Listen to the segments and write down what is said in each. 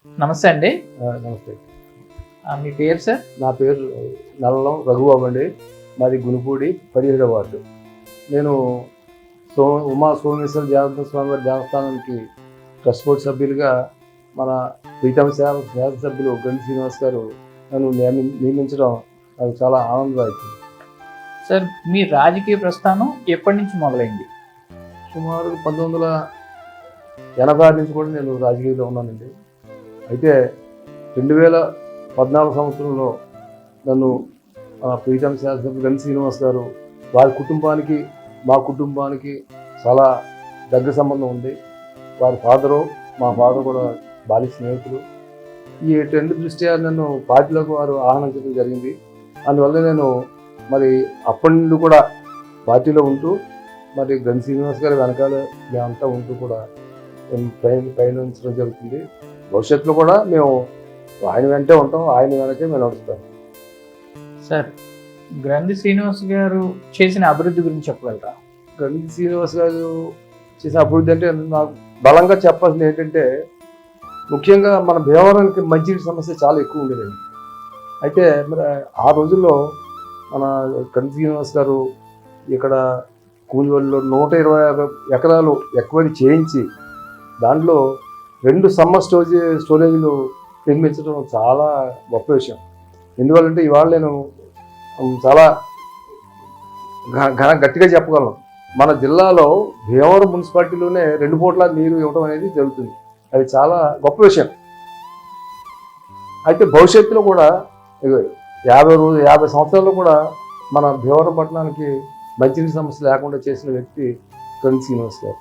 నమస్తే అండి. నమస్తే. మీ పేరు సార్? నా పేరు నల్లం రఘుబాబు అండి. మాది గునుపూడి 17వ వార్డు. నేను ఉమా సోమేశ్వర జనార్దన స్వామి వారి దేవస్థానానికి ట్రస్ట్ బోర్డు సభ్యులుగా మన ప్రీతమ శాసనసభ్యులు గండి శ్రీనివాస్ గారు నన్ను నియమించడం నాకు చాలా ఆనందదాయకం. సార్, మీ రాజకీయ ప్రస్థానం ఎప్పటి నుంచి మొదలైంది? సుమారు 1986 నుంచి కూడా నేను రాజకీయంలో ఉన్నానండి. అయితే 2014 సంవత్సరంలో నన్ను ప్రీతం శాసనసభ్యులు గండి శ్రీనివాస్ గారు, వారి కుటుంబానికి మా కుటుంబానికి చాలా దగ్గర సంబంధం ఉంది. వారి ఫాదరు మా ఫాదర్ కూడా బాల్య స్నేహితులు. ఈ ట్రెండ్ దృష్ట్యా నన్ను పార్టీలోకి వారు ఆహ్వానించడం జరిగింది. అందువల్ల నేను మరి అప్పటి నుండి కూడా పార్టీలో ఉంటూ మరి గండి శ్రీనివాస్ గారి వెనకాల మేమంతా ఉంటూ కూడా పయనించడం జరుగుతుంది. భవిష్యత్తులో కూడా మేము ఆయన వెంటే ఉంటాం, ఆయన వెనకే మేము నడుస్తాం. సార్, గ్రంథి శ్రీనివాస్ గారు చేసిన అభివృద్ధి గురించి చెప్పగలరా? గండి శ్రీనివాస్ గారు చేసిన అభివృద్ధి అంటే నాకు బలంగా చెప్పాల్సింది ఏంటంటే, ముఖ్యంగా మన భీమవరానికి మంచినీటి సమస్య చాలా ఎక్కువ ఉండేదండి. అయితే మరి ఆ రోజుల్లో మన గండి శ్రీనివాస్ గారు ఇక్కడ కూలివల్లిలో 125 ఎకరాలు ఎక్కువని చేయించి దాంట్లో 2 సమ్మర్ స్టోరేజ్లు నిర్మించడం చాలా గొప్ప విషయం. ఎందువల్లంటే ఇవాళ నేను చాలా గట్టిగా చెప్పగలను, మన జిల్లాలో భీమవరం మున్సిపాలిటీలోనే 2 పూట్ల నీరు ఇవ్వడం అనేది జరుగుతుంది. అది చాలా గొప్ప విషయం. అయితే భవిష్యత్తులో కూడా 50 సంవత్సరాల్లో కూడా మన భీమవరం పట్టణానికి మంచినీటి సమస్య లేకుండా చేసిన వ్యక్తి గండి శ్రీనివాస్ గారు.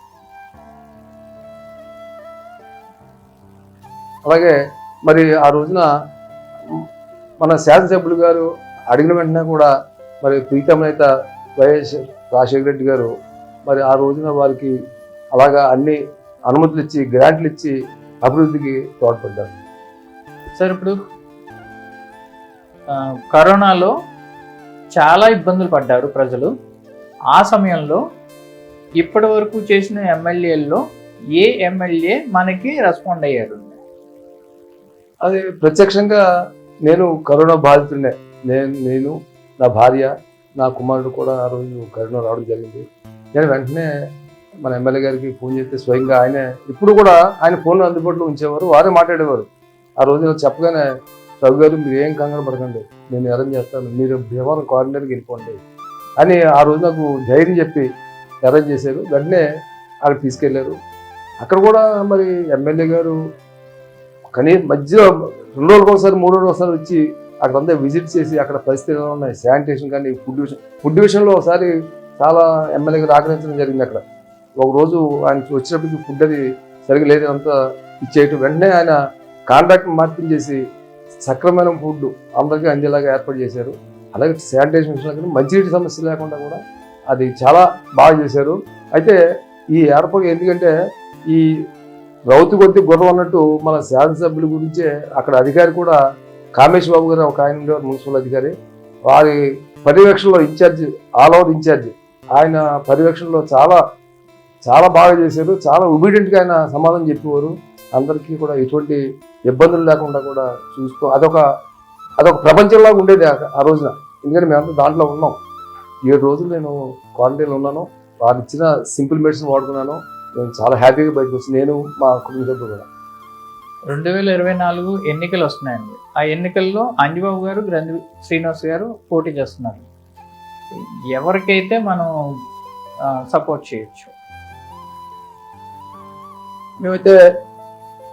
అలాగే మరి ఆ రోజున మన శాసనసభ్యులు గారు అడిగిన వెంటనే కూడా మరి ప్రీతమ నేత వైఎస్ రాజశేఖర రెడ్డి గారు మరి ఆ రోజున వారికి అలాగా అన్ని అనుమతులు ఇచ్చి గ్రాంట్లు ఇచ్చి అభివృద్ధికి తోడ్పడ్డారు. సార్, ఇప్పుడు కరోనాలో చాలా ఇబ్బందులు పడ్డారు ప్రజలు. ఆ సమయంలో ఇప్పటి వరకు చేసిన ఎమ్మెల్యేల్లో ఏ ఎమ్మెల్యే మనకి రెస్పాండ్ అయ్యారు? అది ప్రత్యక్షంగా నేను కరోనా బాధితుడినే. నేను నా భార్య, నా కుమారుడు కూడా ఆ రోజు కరోనా రావడం జరిగింది. నేను వెంటనే మన ఎమ్మెల్యే గారికి ఫోన్ చేస్తే స్వయంగా ఆయనే, ఇప్పుడు కూడా ఆయన ఫోన్లో అందుబాటులో ఉంచేవారు, వారే మాట్లాడేవారు. ఆ రోజు నేను చెప్పగానే, రవి గారు మీరు ఏం కంగారు పడకండి, నేను అరేంజ్ చేస్తాను, మీరు భీమవరం క్వారంటైన్కి వెళ్ళిపోండి అని ఆ రోజు నాకు ధైర్యం చెప్పి అరేంజ్ చేశారు. వెంటనే అక్కడ తీసుకెళ్లారు. అక్కడ కూడా మరి ఎమ్మెల్యే గారు మధ్యలో 2 రోజులకు ఒకసారి 3 రోజులకు ఒకసారి వచ్చి అక్కడంతా విజిట్ చేసి అక్కడ పరిస్థితులు ఎలా ఉన్నాయి, శానిటేషన్ కానీ ఫుడ్ విషయంలో ఒకసారి చాలా ఎమ్మెల్యే గారు ఆగ్రహించడం జరిగింది. అక్కడ ఒకరోజు ఆయన వచ్చినప్పటికి ఫుడ్ అది సరిగ్గా లేదు, అంతా ఇచ్చేయటం. వెంటనే ఆయన కాంట్రాక్ట్ మార్పించేసి సక్రమైన ఫుడ్ అందరికీ అందేలాగా ఏర్పాటు చేశారు. అలాగే శానిటేషన్ విషయంలో కానీ మంచినీటి సమస్య లేకుండా కూడా అది చాలా బాగా చేశారు. అయితే ఈ ఏర్పాటు ఎందుకంటే ఈ రౌతు కొద్ది గుర్రం అన్నట్టు మన శాసనసభ్యుల గురించే అక్కడ అధికారి కూడా కామేశ్వర బాబు గారు ఒక ఆయన ఉండేవారు, మున్సిపల్ అధికారి. వారి పర్యవేక్షణలో ఇన్ఛార్జ్, ఆల్ ఓవర్ ఇన్ఛార్జ్, ఆయన పర్యవేక్షణలో చాలా చాలా బాగా చేశారు. చాలా ఒబీడియంట్గా ఆయన సమాధానం చెప్పేవారు. అందరికీ కూడా ఎటువంటి ఇబ్బందులు లేకుండా కూడా అదొక ప్రపంచంలాగా ఉండేది ఆ రోజున. ఎందుకంటే మేమంతా దాంట్లో ఉన్నాం. 7 రోజులు నేను క్వారంటైన్లో ఉన్నాను. వారు ఇచ్చిన సింపుల్ మెడిసిన్ వాడుకున్నాను. నేను చాలా హ్యాపీగా బయటకు వచ్చి నేను మా కుటుంబ సభ్యులు కూడా. 2024 ఎన్నికలు వస్తున్నాయండి. ఆ ఎన్నికల్లో అంజబాబు గారు, గ్రంథి శ్రీనివాస్ గారు పోటీ చేస్తున్నారు. ఎవరికైతే మనం సపోర్ట్ చేయొచ్చు? మేమైతే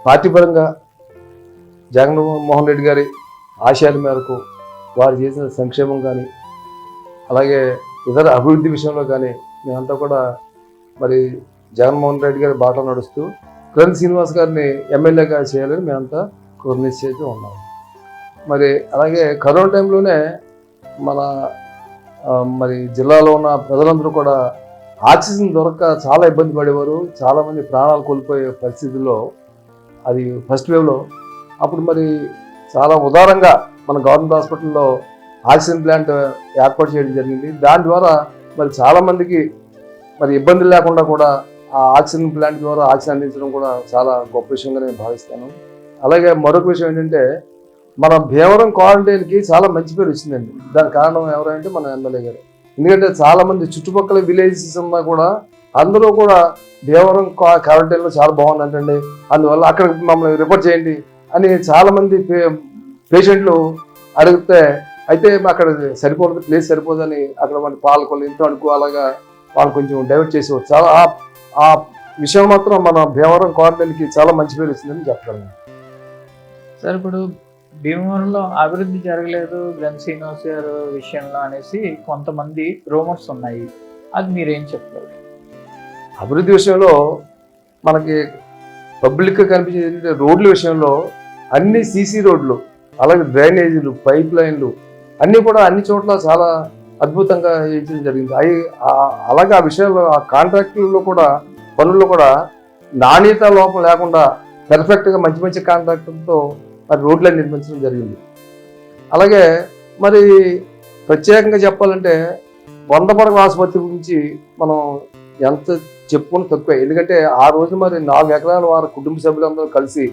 పార్టీ పరంగా జగన్మోహన్ రెడ్డి గారి ఆశయాల మేరకు వారు చేసిన సంక్షేమం కానీ అలాగే ఇతర అభివృద్ధి విషయంలో కానీ మేమంతా కూడా మరి జగన్మోహన్ రెడ్డి గారి బాటలో నడుస్తూ గండి శ్రీనివాస్ గారిని ఎమ్మెల్యేగా చేయాలని మేమంతా నిశ్చయితూ ఉన్నాం. మరి అలాగే కరోనా టైంలోనే మన మరి జిల్లాలో ఉన్న ప్రజలందరూ కూడా ఆక్సిజన్ దొరక్క చాలా ఇబ్బంది పడేవారు. చాలామంది ప్రాణాలు కోల్పోయే పరిస్థితుల్లో అది ఫస్ట్ వేవ్లో. అప్పుడు మరి చాలా ఉదారంగా మన గవర్నమెంట్ హాస్పిటల్లో ఆక్సిజన్ ప్లాంట్ ఏర్పాటు చేయడం జరిగింది. దాని ద్వారా మరి చాలామందికి మరి ఇబ్బందులు లేకుండా కూడా ఆ ఆక్సిజన్ ప్లాంట్ ద్వారా ఆక్సిజన్ అందించడం కూడా చాలా గొప్ప విషయంగా నేను భావిస్తాను. అలాగే మరొక విషయం ఏంటంటే మన భీమవరం క్వారంటైన్కి చాలా మంచి పేరు వచ్చిందండి. దానికి కారణం ఎవరంటే మన ఎమ్మెల్యే గారు. ఎందుకంటే చాలా మంది చుట్టుపక్కల విలేజెస్ ఉన్నా కూడా అందరూ కూడా భీమవరం క్వారంటైన్లో చాలా బాగుందంటండి, అందువల్ల అక్కడ మమ్మల్ని రిపోర్ట్ చేయండి అని చాలా మంది పేషెంట్లు అడిగితే, అయితే అక్కడ సరిపోదు, ప్లేస్ సరిపోదని అక్కడ మన పాలకొల్లు ఇంత అనుకో అలాగా వాళ్ళు కొంచెం డైవర్ట్ చేసేవారు. చాలా ఆ విషయం మాత్రం మన భీమవరం క్వారంటైన్కి చాలా మంచి పేరు వచ్చిందని చెప్పగలను. సార్ ఇప్పుడు భీమవరంలో అభివృద్ధి జరగలేదు గన్ శ్రీనివాస్ గారు విషయంలో అనేసి కొంతమంది రూమర్స్ ఉన్నాయి, అది మీరేం చెప్తారు? అభివృద్ధి విషయంలో మనకి పబ్లిక్గా కనిపించేది రోడ్ల విషయంలో అన్ని సీసీ రోడ్లు, అలాగే డ్రైనేజీలు, పైప్ లైన్లు అన్నీ కూడా అన్ని చోట్ల చాలా అద్భుతంగా చేయించడం జరిగింది. అలాగే ఆ విషయంలో ఆ కాంట్రాక్టుల్లో కూడా పనుల్లో కూడా నాణ్యత లోపం లేకుండా పెర్ఫెక్ట్గా మంచి మంచి కాంట్రాక్టులతో మరి రోడ్లను నిర్మించడం జరిగింది. అలాగే మరి ప్రత్యేకంగా చెప్పాలంటే 100 పడకల ఆసుపత్రి గురించి మనం ఎంత చెప్పుకుని తక్కువే. ఎందుకంటే ఆ రోజు మరి 4 ఎకరాల వారి కుటుంబ సభ్యులందరూ కలిసి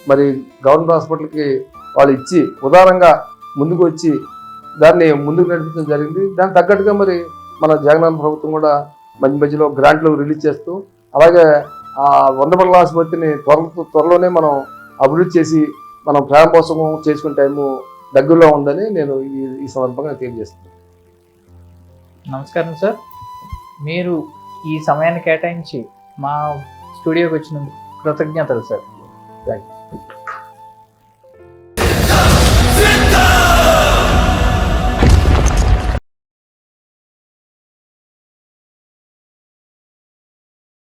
మరి గవర్నమెంట్ హాస్పిటల్కి వాళ్ళు ఇచ్చి ఉదారంగా ముందుకు వచ్చి దాన్ని ముందుకు నడిపించడం జరిగింది. దానికి తగ్గట్టుగా మరి మన జగనన్న ప్రభుత్వం కూడా మధ్య మధ్యలో గ్రాంట్లు రిలీజ్ చేస్తూ అలాగే ఆ 100 పడకల ఆసుపత్రిని త్వరలోనే మనం అభివృద్ధి చేసి మనం ప్రారంభోత్సవం చేసుకునే టైము దగ్గరలో ఉందని నేను ఈ సందర్భంగా తెలియజేస్తున్నాను. నమస్కారం సార్, మీరు ఈ సమయాన్ని కేటాయించి మా స్టూడియోకి వచ్చినందుకు కృతజ్ఞతలు సార్. Thank you.